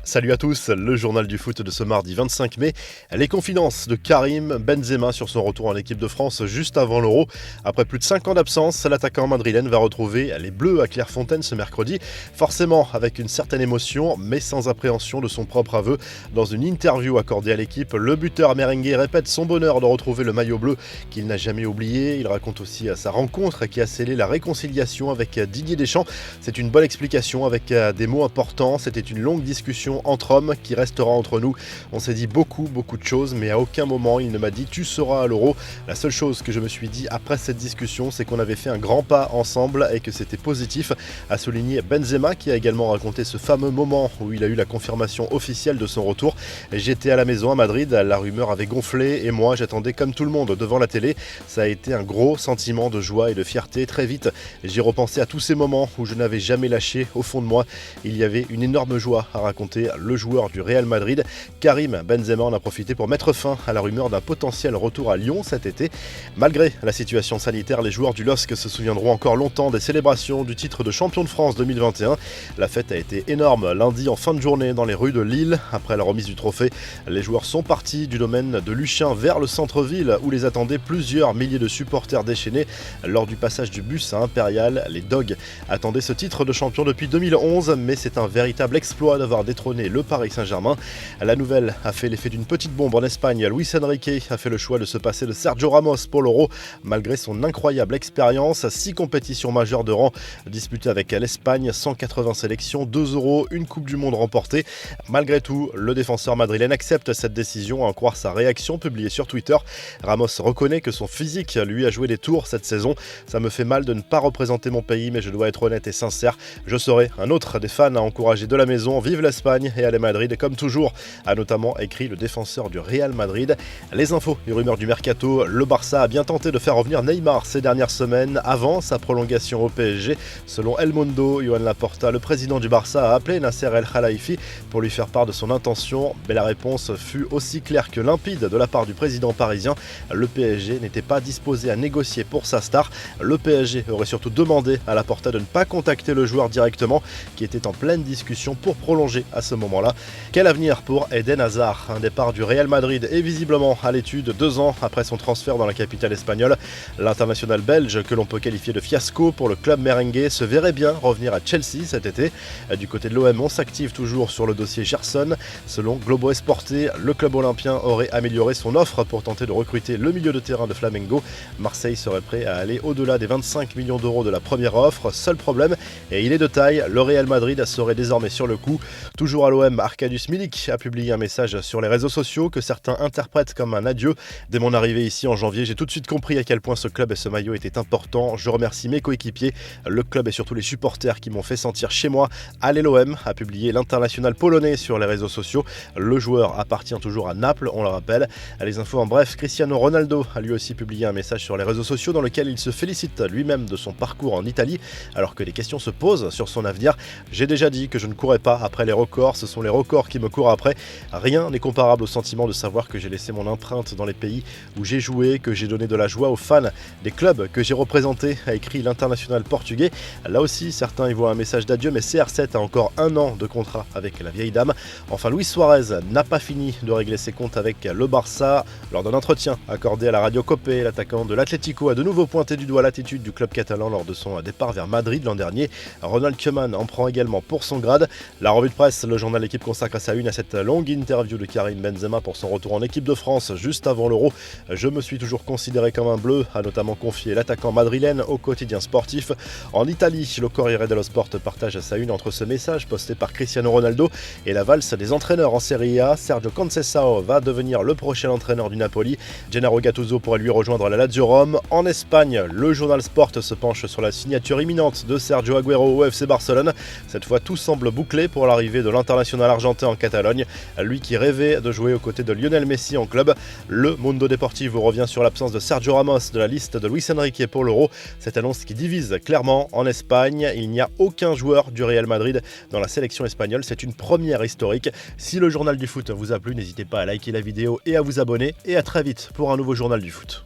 Salut à tous, le journal du foot de ce mardi 25 mai. Les confidences de Karim Benzema sur son retour en équipe de France juste avant l'Euro. Après plus de 5 ans d'absence, l'attaquant madrilène va retrouver les Bleus à Clairefontaine ce mercredi. Forcément avec une certaine émotion, mais sans appréhension de son propre aveu. Dans une interview accordée à l'équipe, le buteur merengue répète son bonheur de retrouver le maillot bleu qu'il n'a jamais oublié. Il raconte aussi sa rencontre qui a scellé la réconciliation avec Didier Deschamps. C'est une bonne explication avec des mots importants. C'était une longue discussion entre hommes qui restera entre nous. On s'est dit beaucoup de choses, mais à aucun moment il ne m'a dit tu seras à l'Euro. La seule chose que je me suis dit après cette discussion, c'est qu'on avait fait un grand pas ensemble et que c'était positif, a souligné Benzema, qui a également raconté ce fameux moment où il a eu la confirmation officielle de son retour. J'étais à la maison à Madrid, la rumeur avait gonflé et moi j'attendais comme tout le monde devant la télé. Ça a été un gros sentiment de joie et de fierté. Très vite, j'ai repensé à tous ces moments où je n'avais jamais lâché. Au fond de moi, il y avait une énorme joie, à raconter le joueur du Real Madrid. Karim Benzema en a profité pour mettre fin à la rumeur d'un potentiel retour à Lyon cet été. Malgré la situation sanitaire, les joueurs du LOSC se souviendront encore longtemps des célébrations du titre de champion de France 2021. La fête a été énorme lundi en fin de journée dans les rues de Lille. Après la remise du trophée, les joueurs sont partis du domaine de Luchin vers le centre-ville où les attendaient plusieurs milliers de supporters déchaînés. Lors du passage du bus à Impérial, les Dogs attendaient ce titre de champion depuis 2011, mais c'est un véritable exploit d'avoir détrôné le Paris Saint-Germain. La nouvelle a fait l'effet d'une petite bombe en Espagne. Luis Enrique a fait le choix de se passer de Sergio Ramos pour l'Euro. Malgré son incroyable expérience, 6 compétitions majeures de rang disputées avec l'Espagne, 180 sélections, 2 Euros, une Coupe du Monde remportée. Malgré tout, le défenseur madrilène accepte cette décision, à en croire sa réaction publiée sur Twitter. Ramos reconnaît que son physique lui a joué des tours cette saison. Ça me fait mal de ne pas représenter mon pays, mais je dois être honnête et sincère. Je serai un autre des fans à encourager de la maison. Vive l'Espagne et allez Madrid comme toujours, a notamment écrit le défenseur du Real Madrid. Les infos et rumeurs du mercato, le Barça a bien tenté de faire revenir Neymar ces dernières semaines avant sa prolongation au PSG. Selon El Mundo, Joan Laporta, le président du Barça, a appelé Nasser El Khelaifi pour lui faire part de son intention, mais la réponse fut aussi claire que limpide de la part du président parisien. Le PSG n'était pas disposé à négocier pour sa star. Le PSG aurait surtout demandé à Laporta de ne pas contacter le joueur directement, qui était en pleine discussion pour prolonger à ce moment-là. Quel avenir pour Eden Hazard? Un départ du Real Madrid est visiblement à l'étude 2 ans après son transfert dans la capitale espagnole. L'international belge, que l'on peut qualifier de fiasco pour le club merengue, se verrait bien revenir à Chelsea cet été. Du côté de l'OM, on s'active toujours sur le dossier Gerson. Selon Globo Esporte, le club olympien aurait amélioré son offre pour tenter de recruter le milieu de terrain de Flamengo. Marseille serait prêt à aller au-delà des 25 millions d'euros de la première offre. Seul problème, et il est de taille, le Real Madrid serait désormais sur le coup. Toujours à l'OM, Arkadiusz Milik a publié un message sur les réseaux sociaux que certains interprètent comme un adieu. Dès mon arrivée ici en janvier, j'ai tout de suite compris à quel point ce club et ce maillot étaient importants. Je remercie mes coéquipiers, le club et surtout les supporters qui m'ont fait sentir chez moi. Allez l'OM, a publié l'international polonais sur les réseaux sociaux. Le joueur appartient toujours à Naples, on le rappelle. Les infos en bref, Cristiano Ronaldo a lui aussi publié un message sur les réseaux sociaux dans lequel il se félicite lui-même de son parcours en Italie, alors que des questions se posent sur son avenir. J'ai déjà dit que je ne courais pas après les records, ce sont les records qui me courent après. Rien n'est comparable au sentiment de savoir que j'ai laissé mon empreinte dans les pays où j'ai joué, que j'ai donné de la joie aux fans des clubs que j'ai représentés, a écrit l'international portugais. Là aussi, certains y voient un message d'adieu, mais CR7 a encore 1 an de contrat avec la vieille dame. Enfin, Luis Suarez n'a pas fini de régler ses comptes avec le Barça. Lors d'un entretien accordé à la radio Copé, l'attaquant de l'Atlético a de nouveau pointé du doigt l'attitude du club catalan lors de son départ vers Madrid l'an dernier. Ronald Koeman en prend également pour son grade. La revue de presse, le journal L'équipe consacre sa une à cette longue interview de Karim Benzema pour son retour en équipe de France juste avant l'Euro. Je me suis toujours considéré comme un bleu, a notamment confié l'attaquant madrilène au quotidien sportif. En Italie, le Corriere dello Sport partage sa une entre ce message posté par Cristiano Ronaldo et la valse des entraîneurs en Serie A. Sergio Conceição va devenir le prochain entraîneur du Napoli. Gennaro Gattuso pourrait lui rejoindre la Lazio Rome. En Espagne, le journal Sport se penche sur la signature imminente de Sergio Agüero au FC Barcelone. Cette fois, tout semble bouclé pour l'arrivée de l'international argentin en Catalogne. Lui qui rêvait de jouer aux côtés de Lionel Messi en club. Le Mundo Deportivo revient sur l'absence de Sergio Ramos de la liste de Luis Enrique pour l'Euro. Cette annonce qui divise clairement en Espagne. Il n'y a aucun joueur du Real Madrid dans la sélection espagnole. C'est une première historique. Si le journal du foot vous a plu, n'hésitez pas à liker la vidéo et à vous abonner. Et à très vite pour un nouveau journal du foot.